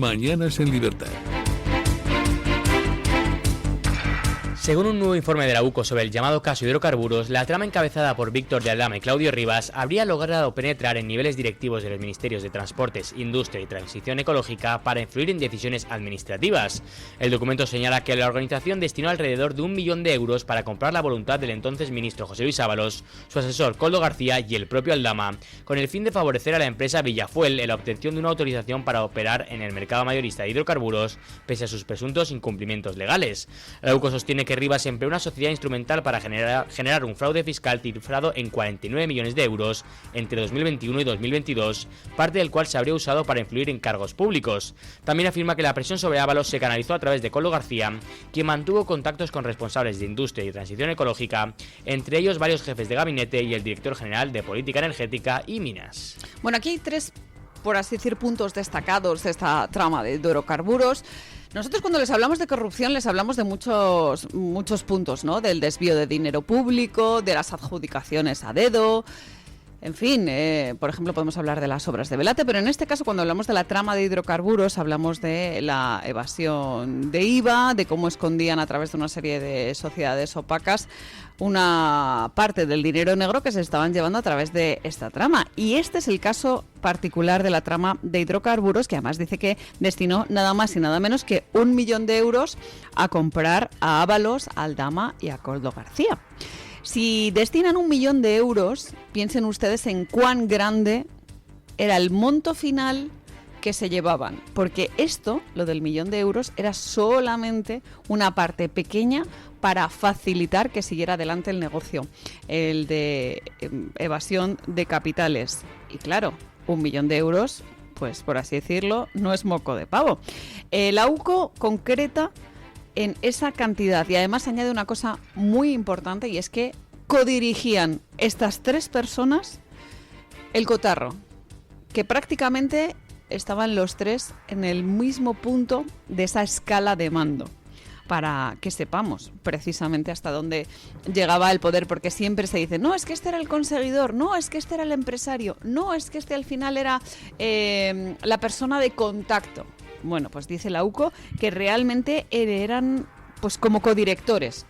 Mañanas en Libertad. Según un nuevo informe de la UCO sobre el llamado caso hidrocarburos, la trama encabezada por Víctor de Aldama y Claudio Rivas habría logrado penetrar en niveles directivos de los ministerios de Transportes, Industria y Transición Ecológica para influir en decisiones administrativas. El documento señala que la organización destinó alrededor de 1 millón de euros para comprar la voluntad del entonces ministro José Luis Ábalos, su asesor Koldo García y el propio Aldama, con el fin de favorecer a la empresa Villafuel en la obtención de una autorización para operar en el mercado mayorista de hidrocarburos, pese a sus presuntos incumplimientos legales. La UCO sostiene que Rivas empleó una sociedad instrumental para generar un fraude fiscal cifrado en 49 millones de euros entre 2021 y 2022, parte del cual se habría usado para influir en cargos públicos. También afirma que la presión sobre Ábalos se canalizó a través de Koldo García, quien mantuvo contactos con responsables de Industria y Transición Ecológica, entre ellos varios jefes de gabinete y el director general de Política Energética y Minas. Bueno, aquí hay 3, por así decir, puntos destacados de esta trama de hidrocarburos. Nosotros cuando les hablamos de corrupción les hablamos de muchos puntos, ¿no? Del desvío de dinero público, de las adjudicaciones a dedo, en fin, por ejemplo podemos hablar de las obras de Velate, pero en este caso cuando hablamos de la trama de hidrocarburos hablamos de la evasión de IVA, de cómo escondían a través de una serie de sociedades opacas una parte del dinero negro que se estaban llevando a través de esta trama. Y este es el caso particular de la trama de hidrocarburos, que además dice que destinó nada más y nada menos que 1 millón de euros a comprar a Ábalos, a Aldama y a Koldo García. Si destinan 1 millón de euros, piensen ustedes en cuán grande era el monto final que se llevaban, porque esto, lo del 1 millón de euros, era solamente una parte pequeña para facilitar que siguiera adelante el negocio, el de evasión de capitales. Y claro, 1 millón de euros, pues por así decirlo, no es moco de pavo. La UCO concreta en esa cantidad y además añade una cosa muy importante, y es que codirigían estas 3 personas el cotarro, que prácticamente estaban los 3 en el mismo punto de esa escala de mando, para que sepamos precisamente hasta dónde llegaba el poder, porque siempre se dice, no, es que este era el conseguidor, no, es que este era el empresario, no, es que este al final era la persona de contacto. Bueno, pues dice la UCO que realmente eran pues como codirectores,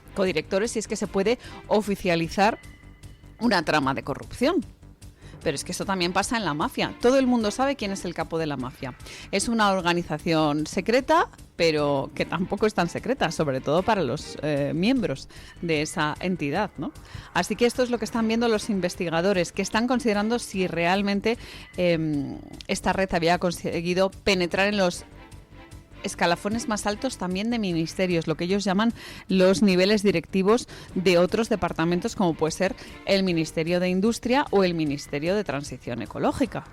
si es que se puede oficializar una trama de corrupción. Pero es que eso también pasa en la mafia. Todo el mundo sabe quién es el capo de la mafia. Es una organización secreta, pero que tampoco es tan secreta, sobre todo para los miembros de esa entidad, ¿no? Así que esto es lo que están viendo los investigadores, que están considerando si realmente esta red había conseguido penetrar en los escalafones más altos también de ministerios, lo que ellos llaman los niveles directivos de otros departamentos, como puede ser el Ministerio de Industria o el Ministerio de Transición Ecológica.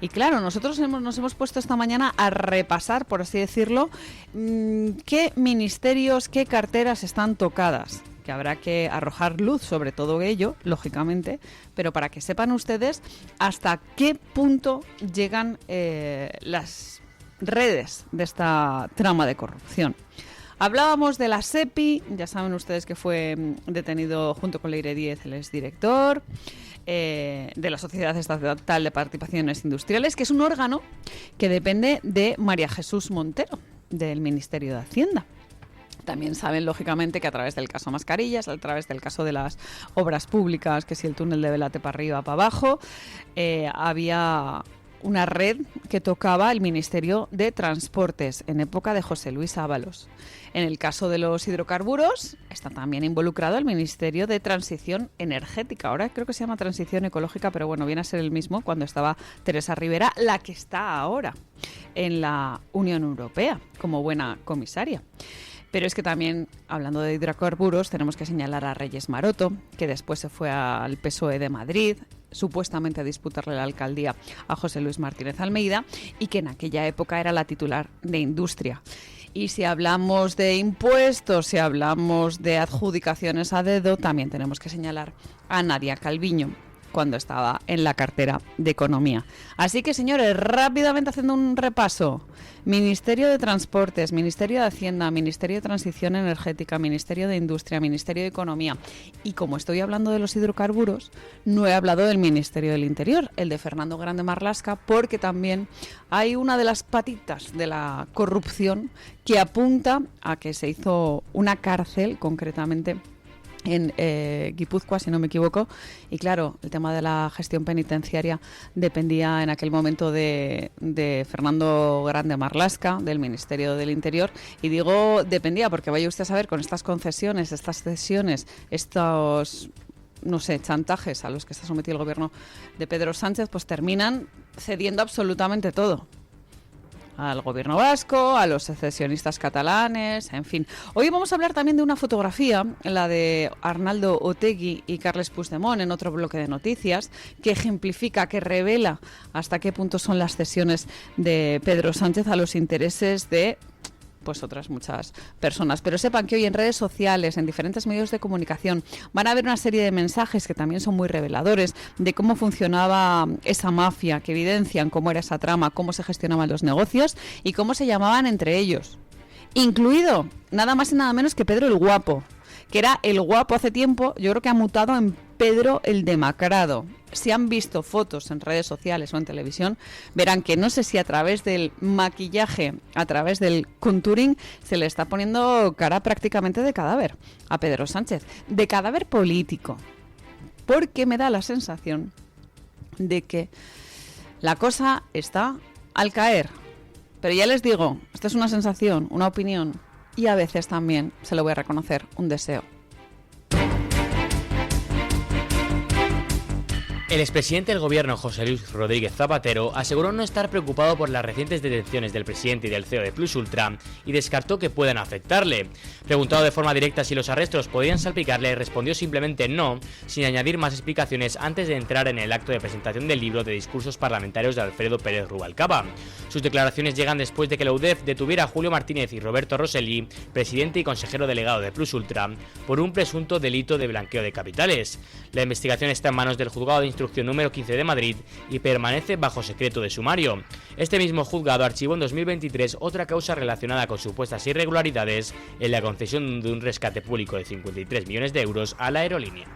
Y claro, nosotros nos hemos puesto esta mañana a repasar, por así decirlo, qué ministerios, qué carteras están tocadas, que habrá que arrojar luz sobre todo ello, lógicamente, pero para que sepan ustedes hasta qué punto llegan las redes de esta trama de corrupción. Hablábamos de la SEPI, ya saben ustedes que fue detenido junto con Leire Díez, el exdirector de la Sociedad Estatal de Participaciones Industriales, que es un órgano que depende de María Jesús Montero, del Ministerio de Hacienda. También saben, lógicamente, que a través del caso Mascarillas, a través del caso de las obras públicas, que si el túnel de Velate para arriba, para abajo, había una red que tocaba el Ministerio de Transportes en época de José Luis Ábalos. En el caso de los hidrocarburos está también involucrado el Ministerio de Transición Energética. Ahora creo que se llama Transición Ecológica, pero bueno, viene a ser el mismo cuando estaba Teresa Rivera, la que está ahora en la Unión Europea como buena comisaria. Pero es que también, hablando de hidrocarburos, tenemos que señalar a Reyes Maroto, que después se fue al PSOE de Madrid, supuestamente a disputarle la alcaldía a José Luis Martínez Almeida, y que en aquella época era la titular de Industria. Y si hablamos de impuestos, si hablamos de adjudicaciones a dedo, también tenemos que señalar a Nadia Calviño, cuando estaba en la cartera de Economía. Así que, señores, rápidamente haciendo un repaso. Ministerio de Transportes, Ministerio de Hacienda, Ministerio de Transición Energética, Ministerio de Industria, Ministerio de Economía. Y como estoy hablando de los hidrocarburos, no he hablado del Ministerio del Interior, el de Fernando Grande Marlaska, porque también hay una de las patitas de la corrupción que apunta a que se hizo una cárcel, concretamente en Guipúzcoa, si no me equivoco, y claro, el tema de la gestión penitenciaria dependía en aquel momento de Fernando Grande Marlaska, del Ministerio del Interior, y digo dependía porque vaya usted a saber, con estas concesiones, estas cesiones, estos, no sé, chantajes a los que está sometido el gobierno de Pedro Sánchez, pues terminan cediendo absolutamente todo al gobierno vasco, a los secesionistas catalanes, en fin. Hoy vamos a hablar también de una fotografía, la de Arnaldo Otegi y Carles Puigdemont, en otro bloque de noticias, que ejemplifica, que revela hasta qué punto son las cesiones de Pedro Sánchez a los intereses de pues otras muchas personas. Pero sepan que hoy en redes sociales, en diferentes medios de comunicación, van a haber una serie de mensajes que también son muy reveladores de cómo funcionaba esa mafia, que evidencian cómo era esa trama, cómo se gestionaban los negocios y cómo se llamaban entre ellos. Incluido nada más y nada menos que Pedro el Guapo, que era el guapo hace tiempo, yo creo que ha mutado en Pedro el Demacrado. Si han visto fotos en redes sociales o en televisión, verán que no sé si a través del maquillaje, a través del contouring, se le está poniendo cara prácticamente de cadáver a Pedro Sánchez, de cadáver político, porque me da la sensación de que la cosa está al caer. Pero ya les digo, esta es una sensación, una opinión, y a veces también, se lo voy a reconocer, un deseo. El expresidente del gobierno, José Luis Rodríguez Zapatero, aseguró no estar preocupado por las recientes detenciones del presidente y del CEO de Plus Ultra y descartó que puedan afectarle. Preguntado de forma directa si los arrestos podían salpicarle, respondió simplemente no, sin añadir más explicaciones antes de entrar en el acto de presentación del libro de discursos parlamentarios de Alfredo Pérez Rubalcaba. Sus declaraciones llegan después de que la UDEF detuviera a Julio Martínez y Roberto Rosselli, presidente y consejero delegado de Plus Ultra, por un presunto delito de blanqueo de capitales. La investigación está en manos del juzgado de instrucción número 15 de Madrid y permanece bajo secreto de sumario. Este mismo juzgado archivó en 2023 otra causa relacionada con supuestas irregularidades en la concesión de un rescate público de 53 millones de euros a la aerolínea.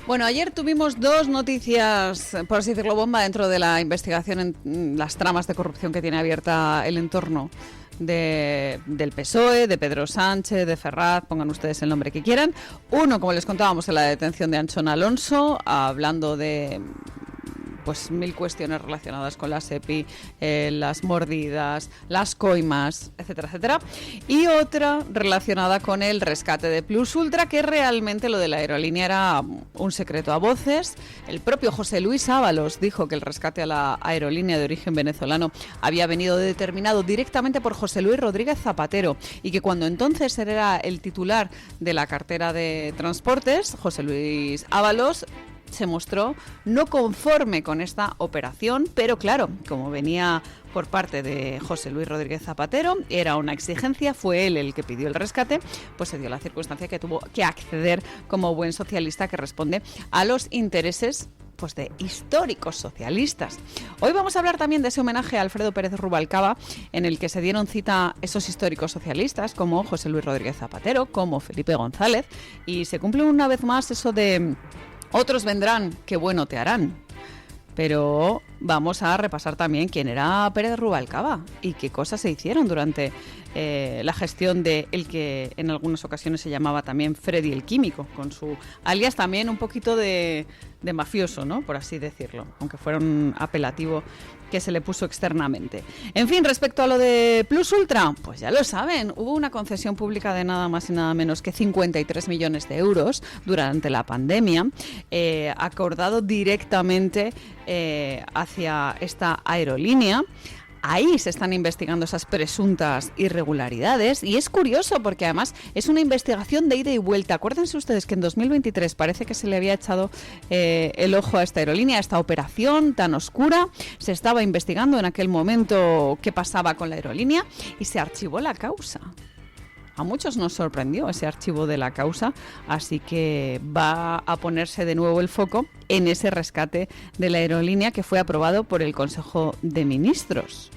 Bueno, ayer tuvimos dos noticias, por así decirlo, bomba dentro de la investigación en las tramas de corrupción que tiene abierta el entorno del PSOE, de Pedro Sánchez, de Ferraz, pongan ustedes el nombre que quieran. Uno, como les contábamos, en la detención de Anchón Alonso, hablando de pues 1000 cuestiones relacionadas con la SEPI, las mordidas, las coimas, etcétera, etcétera. Y otra relacionada con el rescate de Plus Ultra, que realmente lo de la aerolínea era un secreto a voces. El propio José Luis Ábalos dijo que el rescate a la aerolínea de origen venezolano había venido determinado directamente por José Luis Rodríguez Zapatero y que cuando entonces era el titular de la cartera de Transportes, José Luis Ábalos se mostró no conforme con esta operación, pero claro, como venía por parte de José Luis Rodríguez Zapatero, era una exigencia, fue él el que pidió el rescate, pues se dio la circunstancia que tuvo que acceder como buen socialista que responde a los intereses pues de históricos socialistas. Hoy vamos a hablar también de ese homenaje a Alfredo Pérez Rubalcaba, en el que se dieron cita esos históricos socialistas como José Luis Rodríguez Zapatero, como Felipe González, y se cumple una vez más eso de otros vendrán, qué bueno te harán. Pero vamos a repasar también quién era Pérez Rubalcaba y qué cosas se hicieron durante la gestión de el que en algunas ocasiones se llamaba también Freddy el Químico, con su alias también un poquito de mafioso, ¿no? Por así decirlo, aunque fuera un apelativo que se le puso externamente. En fin, respecto a lo de Plus Ultra, pues ya lo saben, hubo una concesión pública de nada más y nada menos que 53 millones de euros durante la pandemia, acordado directamente hacia esta aerolínea. Ahí se están investigando esas presuntas irregularidades y es curioso porque además es una investigación de ida y vuelta. Acuérdense ustedes que en 2023 parece que se le había echado el ojo a esta aerolínea, a esta operación tan oscura. Se estaba investigando en aquel momento qué pasaba con la aerolínea y se archivó la causa. a muchos nos sorprendió ese archivo de la causa, así que va a ponerse de nuevo el foco en ese rescate de la aerolínea que fue aprobado por el Consejo de Ministros.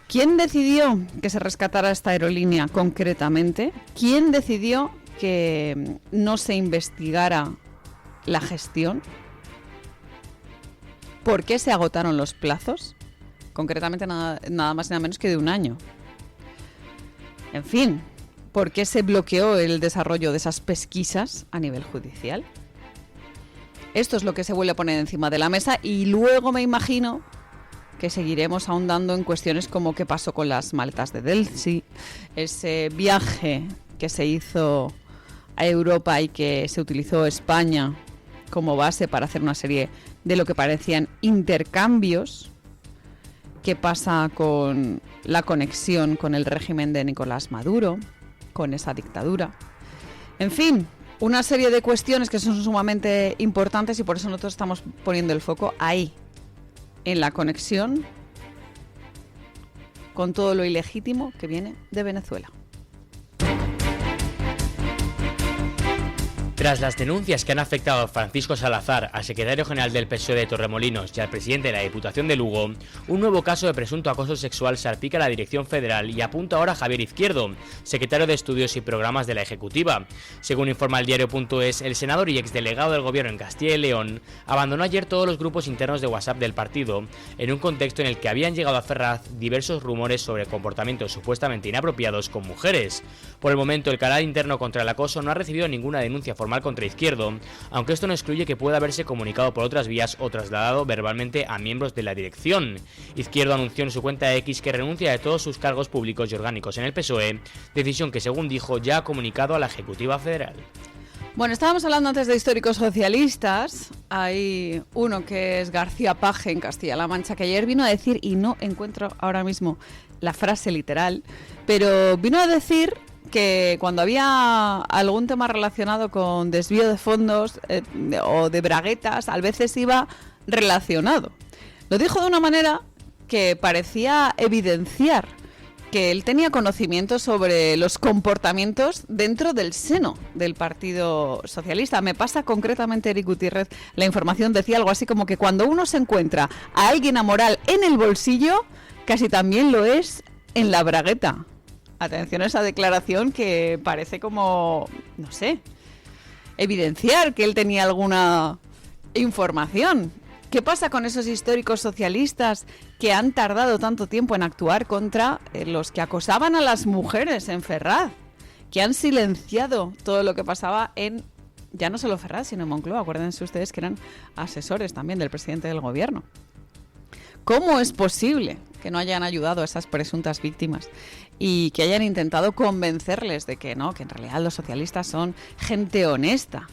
¿Quién decidió que se rescatara esta aerolínea concretamente? ¿Quién decidió que no se investigara la gestión? ¿Por qué se agotaron los plazos? Concretamente nada más y nada menos que de un año. En fin, ¿por qué se bloqueó el desarrollo de esas pesquisas a nivel judicial? Esto es lo que se vuelve a poner encima de la mesa y luego me imagino que seguiremos ahondando en cuestiones como qué pasó con las maletas de Delsi, ese viaje que se hizo a Europa y que se utilizó España como base para hacer una serie de lo que parecían intercambios. ¿Qué pasa con la conexión con el régimen de Nicolás Maduro, con esa dictadura? En fin, una serie de cuestiones que son sumamente importantes y por eso nosotros estamos poniendo el foco ahí, en la conexión con todo lo ilegítimo que viene de Venezuela. Tras las denuncias que han afectado a Francisco Salazar, al secretario general del PSOE de Torremolinos y al presidente de la Diputación de Lugo, un nuevo caso de presunto acoso sexual salpica a la Dirección Federal y apunta ahora a Javier Izquierdo, secretario de Estudios y Programas de la Ejecutiva. Según informa el diario.es, el senador y exdelegado del Gobierno en Castilla y León abandonó ayer todos los grupos internos de WhatsApp del partido, en un contexto en el que habían llegado a Ferraz diversos rumores sobre comportamientos supuestamente inapropiados con mujeres. Por el momento, el canal interno contra el acoso no ha recibido ninguna denuncia formal contra Izquierdo, aunque esto no excluye que pueda haberse comunicado por otras vías o trasladado verbalmente a miembros de la dirección. Izquierdo anunció en su cuenta X que renuncia de todos sus cargos públicos y orgánicos en el PSOE, decisión que según dijo ya ha comunicado a la Ejecutiva Federal. Bueno, estábamos hablando antes de históricos socialistas. Hay uno que es García Paje en Castilla-La Mancha, que ayer vino a decir, y no encuentro ahora mismo la frase literal, pero vino a decir que cuando había algún tema relacionado con desvío de fondos o de braguetas, a veces iba relacionado. Lo dijo de una manera que parecía evidenciar que él tenía conocimiento sobre los comportamientos dentro del seno del Partido Socialista. Me pasa concretamente, Eric Gutiérrez, la información decía algo así como que cuando uno se encuentra a alguien amoral en el bolsillo, casi también lo es en la bragueta. Atención a esa declaración que parece como, no sé, evidenciar que él tenía alguna información. ¿Qué pasa con esos históricos socialistas que han tardado tanto tiempo en actuar contra los que acosaban a las mujeres en Ferraz? Que han silenciado todo lo que pasaba en, ya no solo Ferraz, sino en Moncloa. Acuérdense ustedes que eran asesores también del presidente del gobierno. ¿Cómo es posible que no hayan ayudado a esas presuntas víctimas y que hayan intentado convencerles de que no, que en realidad los socialistas son gente honesta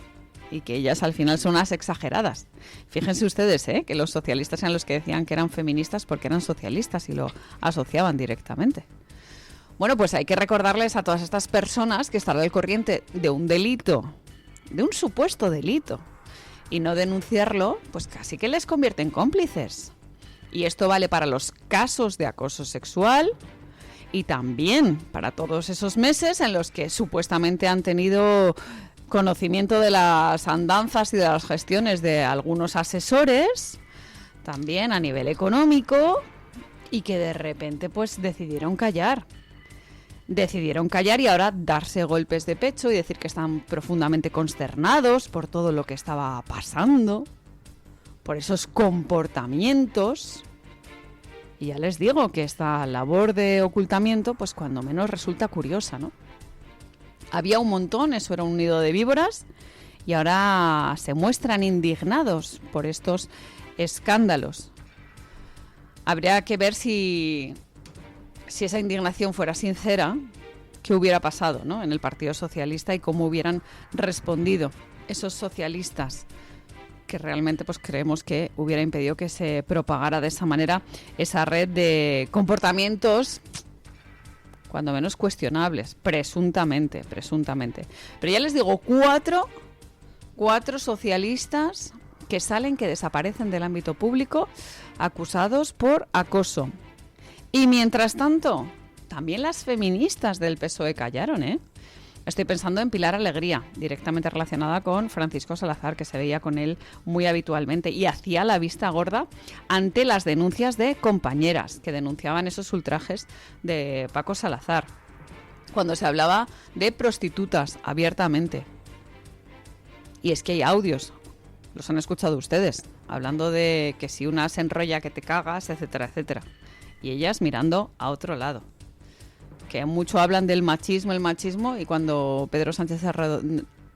y que ellas al final son unas exageradas? Fíjense ustedes, que los socialistas eran los que decían que eran feministas porque eran socialistas y lo asociaban directamente. Bueno, pues hay que recordarles a todas estas personas que estar al corriente de un delito, de un supuesto delito, y no denunciarlo, pues casi que les convierte en cómplices. Y esto vale para los casos de acoso sexual y también para todos esos meses en los que supuestamente han tenido conocimiento de las andanzas y de las gestiones de algunos asesores, también a nivel económico, y que de repente pues decidieron callar y ahora darse golpes de pecho y decir que están profundamente consternados por todo lo que estaba pasando, por esos comportamientos. Y ya les digo que esta labor de ocultamiento, pues cuando menos resulta curiosa, ¿no? Había un montón, eso era un nido de víboras, y ahora se muestran indignados por estos escándalos. Habría que ver si esa indignación fuera sincera, qué hubiera pasado, ¿no?, en el Partido Socialista y cómo hubieran respondido esos socialistas, que realmente pues creemos que hubiera impedido que se propagara de esa manera esa red de comportamientos cuando menos cuestionables, presuntamente. Pero ya les digo, cuatro socialistas que desaparecen del ámbito público acusados por acoso. Y mientras tanto, También las feministas del PSOE callaron, ¿eh? Estoy pensando en Pilar Alegría, directamente relacionada con Francisco Salazar, que se veía con él muy habitualmente y hacía la vista gorda ante las denuncias de compañeras que denunciaban esos ultrajes de Paco Salazar, cuando se hablaba de prostitutas abiertamente. Y es que hay audios, los han escuchado ustedes, hablando de que si una se enrolla que te cagas, etcétera, etcétera. Y ellas mirando a otro lado. Que mucho hablan del machismo, y cuando Pedro Sánchez se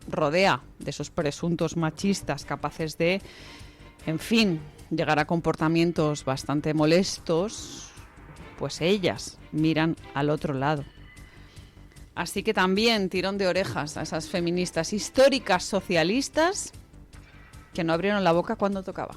rodea de esos presuntos machistas capaces de, en fin, llegar a comportamientos bastante molestos, pues ellas miran al otro lado. Así que también tirón de orejas a esas feministas históricas socialistas que no abrieron la boca cuando tocaba.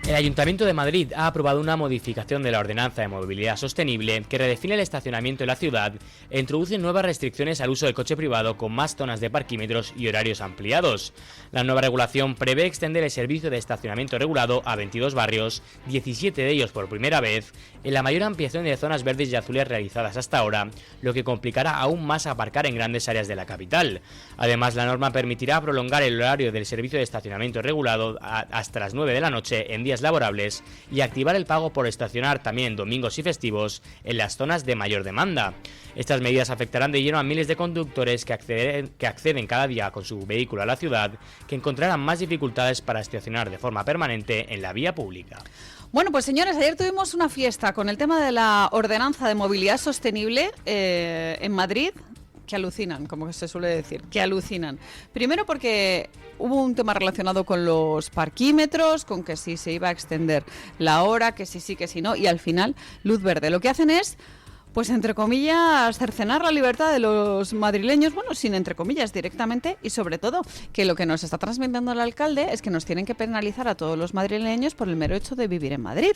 El Ayuntamiento de Madrid ha aprobado una modificación de la Ordenanza de Movilidad Sostenible que redefine el estacionamiento en la ciudad e introduce nuevas restricciones al uso del coche privado con más zonas de parquímetros y horarios ampliados. La nueva regulación prevé extender el servicio de estacionamiento regulado a 22 barrios, 17 de ellos por primera vez, en la mayor ampliación de zonas verdes y azules realizadas hasta ahora, lo que complicará aún más aparcar en grandes áreas de la capital. Además, la norma permitirá prolongar el horario del servicio de estacionamiento regulado hasta las 9 de la noche en días laborables y activar el pago por estacionar también domingos y festivos en las zonas de mayor demanda. Estas medidas afectarán de lleno a miles de conductores que acceden cada día con su vehículo a la ciudad, que encontrarán más dificultades para estacionar de forma permanente en la vía pública. Bueno, pues señores, ayer tuvimos una fiesta con el tema de la Ordenanza de Movilidad Sostenible en Madrid. Que alucinan, como se suele decir, que alucinan. Primero porque hubo un tema relacionado con los parquímetros, con que si se iba a extender la hora, que sí, que si no, y al final, luz verde. Lo que hacen es, pues entre comillas, cercenar la libertad de los madrileños, bueno, sin entre comillas, directamente, y sobre todo, que lo que nos está transmitiendo el alcalde es que nos tienen que penalizar a todos los madrileños por el mero hecho de vivir en Madrid.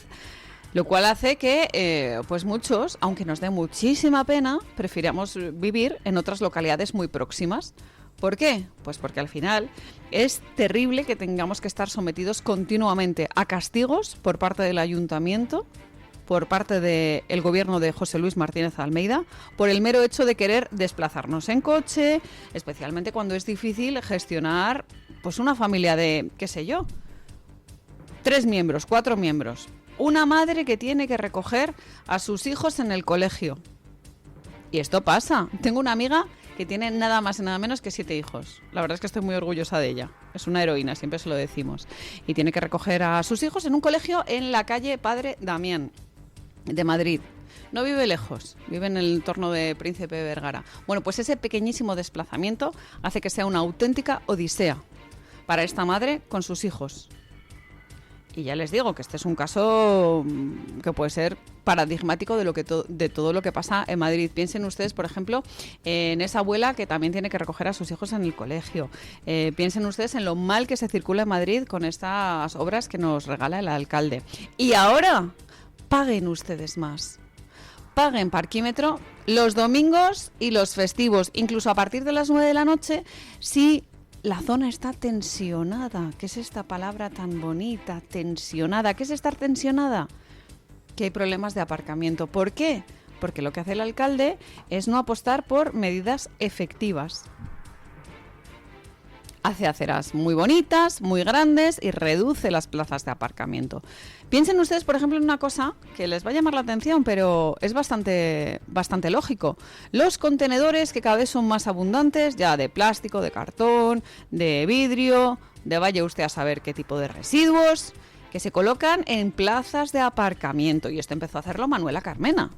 Lo cual hace que pues muchos, aunque nos dé muchísima pena, prefiramos vivir en otras localidades muy próximas. ¿Por qué? Pues porque al final es terrible que tengamos que estar sometidos continuamente a castigos por parte del ayuntamiento, por parte del gobierno de José Luis Martínez Almeida, por el mero hecho de querer desplazarnos en coche, especialmente cuando es difícil gestionar pues una familia de, qué sé yo, 3 miembros, 4 miembros. Una madre que tiene que recoger a sus hijos en el colegio. Y esto pasa. Tengo una amiga que tiene nada más y nada menos que 7 hijos. La verdad es que estoy muy orgullosa de ella. Es una heroína, siempre se lo decimos. Y tiene que recoger a sus hijos en un colegio en la calle Padre Damián, de Madrid. No vive lejos, vive en el entorno de Príncipe Vergara. Bueno, pues ese pequeñísimo desplazamiento hace que sea una auténtica odisea para esta madre con sus hijos. Y ya les digo que este es un caso que puede ser paradigmático de todo lo que pasa en Madrid. Piensen ustedes, por ejemplo, en esa abuela que también tiene que recoger a sus hijos en el colegio. Piensen ustedes en lo mal que se circula en Madrid con estas obras que nos regala el alcalde. Y ahora, paguen ustedes más. Paguen parquímetro los domingos y los festivos, incluso a partir de las 9 de la noche, si la zona está tensionada. ¿Qué es esta palabra tan bonita? Tensionada. ¿Qué es estar tensionada? Que hay problemas de aparcamiento. ¿Por qué? Porque lo que hace el alcalde es no apostar por medidas efectivas. Hace aceras muy bonitas, muy grandes y reduce las plazas de aparcamiento. Piensen ustedes, por ejemplo, en una cosa que les va a llamar la atención, pero es bastante lógico. Los contenedores, que cada vez son más abundantes, ya de plástico, de cartón, de vidrio, de vaya usted a saber qué tipo de residuos, que se colocan en plazas de aparcamiento. Y esto empezó a hacerlo Manuela Carmena,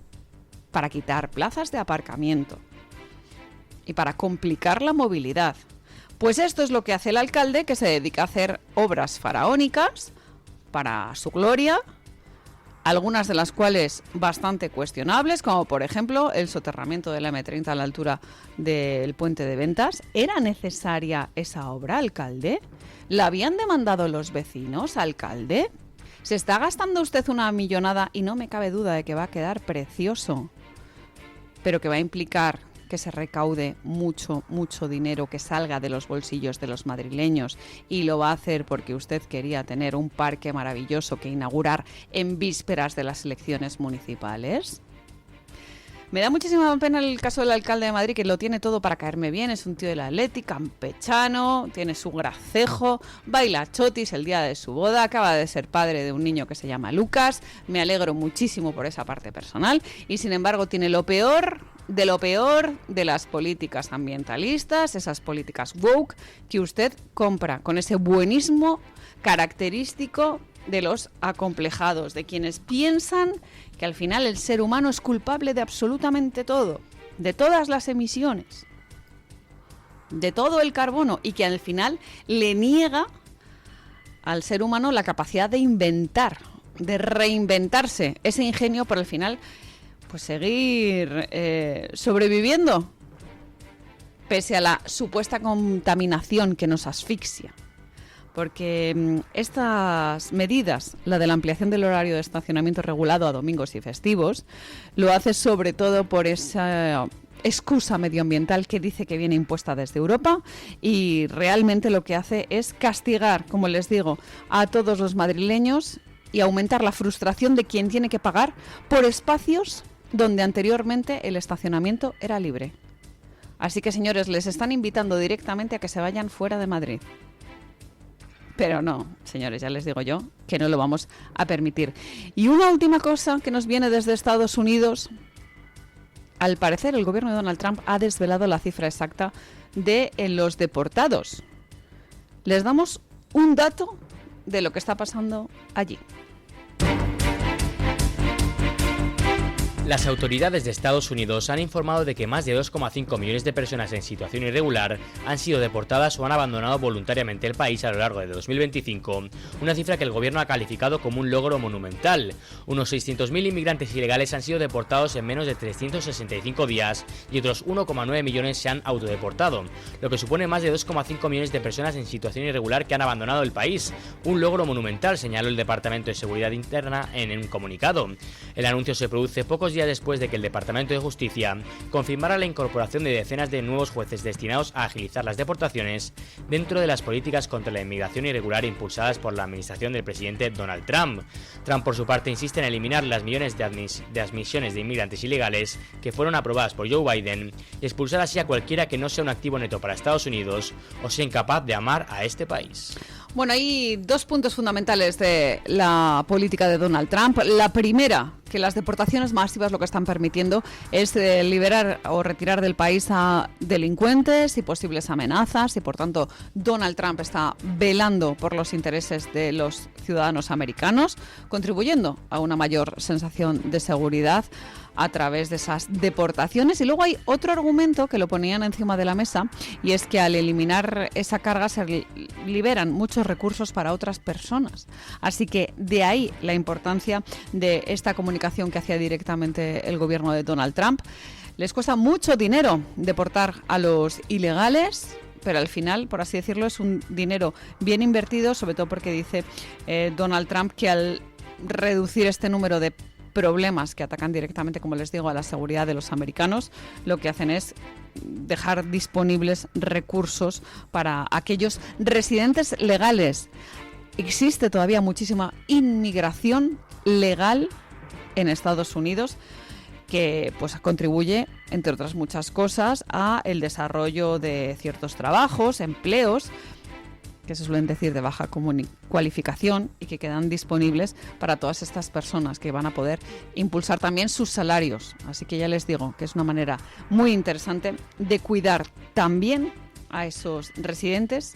para quitar plazas de aparcamiento y para complicar la movilidad. Pues esto es lo que hace el alcalde, que se dedica a hacer obras faraónicas para su gloria, algunas de las cuales bastante cuestionables, como por ejemplo el soterramiento de la M30 a la altura del puente de Ventas. ¿Era necesaria esa obra, alcalde? ¿La habían demandado los vecinos, alcalde? ¿Se está gastando usted una millonada y no me cabe duda de que va a quedar precioso, pero que va a implicar que se recaude mucho dinero que salga de los bolsillos de los madrileños, y lo va a hacer porque usted quería tener un parque maravilloso que inaugurar en vísperas de las elecciones municipales. Me da muchísima pena el caso del alcalde de Madrid, que lo tiene todo para caerme bien. Es un tío del Atleti, campechano, tiene su gracejo, baila chotis el día de su boda, acaba de ser padre de un niño que se llama Lucas. Me alegro muchísimo por esa parte personal. Y sin embargo tiene lo peor de las políticas ambientalistas, esas políticas woke que usted compra con ese buenismo característico de los acomplejados, de quienes piensan que al final el ser humano es culpable de absolutamente todo, de todas las emisiones, de todo el carbono, y que al final le niega al ser humano la capacidad de inventar, de reinventarse, ese ingenio por al final pues seguir sobreviviendo pese a la supuesta contaminación que nos asfixia. Porque estas medidas, la de la ampliación del horario de estacionamiento regulado a domingos y festivos, lo hace sobre todo por esa excusa medioambiental que dice que viene impuesta desde Europa, y realmente lo que hace es castigar, como les digo, a todos los madrileños y aumentar la frustración de quien tiene que pagar por espacios donde anteriormente el estacionamiento era libre. Así que, señores, les están invitando directamente a que se vayan fuera de Madrid. Pero no, señores, ya les digo yo que no lo vamos a permitir. Y una última cosa que nos viene desde Estados Unidos. Al parecer, el gobierno de Donald Trump ha desvelado la cifra exacta de los deportados. Les damos un dato de lo que está pasando allí. Las autoridades de Estados Unidos han informado de que más de 2,5 millones de personas en situación irregular han sido deportadas o han abandonado voluntariamente el país a lo largo de 2025, una cifra que el gobierno ha calificado como un logro monumental. Unos 600.000 inmigrantes ilegales han sido deportados en menos de 365 días y otros 1,9 millones se han autodeportado, lo que supone más de 2,5 millones de personas en situación irregular que han abandonado el país. Un logro monumental, señaló el Departamento de Seguridad Interna en un comunicado. El anuncio se produce pocos días después de que el Departamento de Justicia confirmara la incorporación de decenas de nuevos jueces destinados a agilizar las deportaciones dentro de las políticas contra la inmigración irregular impulsadas por la administración del presidente Donald Trump. Trump, por su parte, insiste en eliminar las millones de admisiones de inmigrantes ilegales que fueron aprobadas por Joe Biden y expulsar así a cualquiera que no sea un activo neto para Estados Unidos o sea incapaz de amar a este país. Bueno, hay dos puntos fundamentales de la política de Donald Trump. La primera, que las deportaciones masivas lo que están permitiendo es liberar o retirar del país a delincuentes y posibles amenazas, y por tanto Donald Trump está velando por los intereses de los ciudadanos americanos, contribuyendo a una mayor sensación de seguridad a través de esas deportaciones. Y luego hay otro argumento que lo ponían encima de la mesa, y es que al eliminar esa carga se liberan muchos recursos para otras personas. Así que de ahí la importancia de esta comunicación que hacía directamente el gobierno de Donald Trump. Les cuesta mucho dinero deportar a los ilegales, pero al final, por así decirlo, es un dinero bien invertido, sobre todo porque dice Donald Trump que al reducir este número de problemas que atacan directamente, como les digo, a la seguridad de los americanos, lo que hacen es dejar disponibles recursos para aquellos residentes legales. Existe todavía muchísima inmigración legal en Estados Unidos que pues contribuye, entre otras muchas cosas, a el desarrollo de ciertos trabajos, empleos que se suelen decir de baja cualificación y que quedan disponibles para todas estas personas, que van a poder impulsar también sus salarios. Así que ya les digo que es una manera muy interesante de cuidar también a esos residentes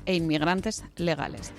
e inmigrantes legales.